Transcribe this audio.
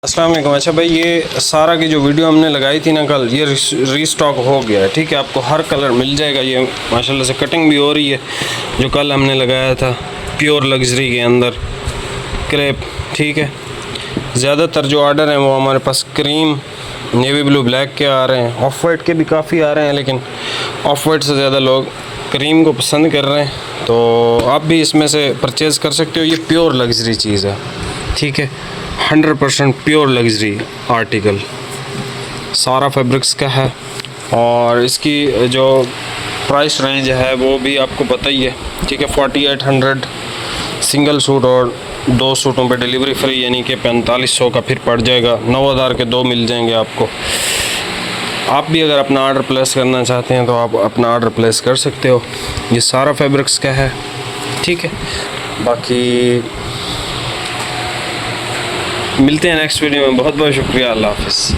अस्सलाम वालेकुम। अच्छा भाई, ये सारा की जो वीडियो हमने लगाई थी ना कल, ये रीस्टॉक हो गया है। ठीक है, आपको हर कलर मिल जाएगा। ये माशाल्लाह से कटिंग भी हो रही है। जो कल हमने लगाया था प्योर लग्जरी के अंदर क्रेप। ठीक है, ज़्यादातर जो ऑर्डर हैं वो हमारे पास क्रीम, नेवी ब्लू, ब्लैक के आ रहे हैं। ऑफ वाइट के भी काफ़ी आ रहे हैं, लेकिन ऑफ वाइट से ज़्यादा लोग क्रीम को पसंद कर रहे हैं। तो आप भी इसमें से परचेज़ कर सकते हो। ये प्योर लग्जरी चीज़ है। ठीक है, 100% प्योर लग्जरी आर्टिकल सारा फैब्रिक्स का है। और इसकी जो प्राइस रेंज है वो भी आपको पता ही है। ठीक है, 4800 सिंगल सूट और 2 सूटों पे डिलीवरी फ्री, यानी कि 4500 का फिर पड़ जाएगा। 9000 के 2 मिल जाएंगे आपको। आप भी अगर अपना ऑर्डर प्लेस करना चाहते हैं तो आप अपना ऑर्डर प्लेस कर सकते हो। ये सारा फैब्रिक्स का है। ठीक है, बाकी मिलते हैं नेक्स्ट वीडियो में। बहुत बहुत शुक्रिया। अल्लाह हाफ़िज़।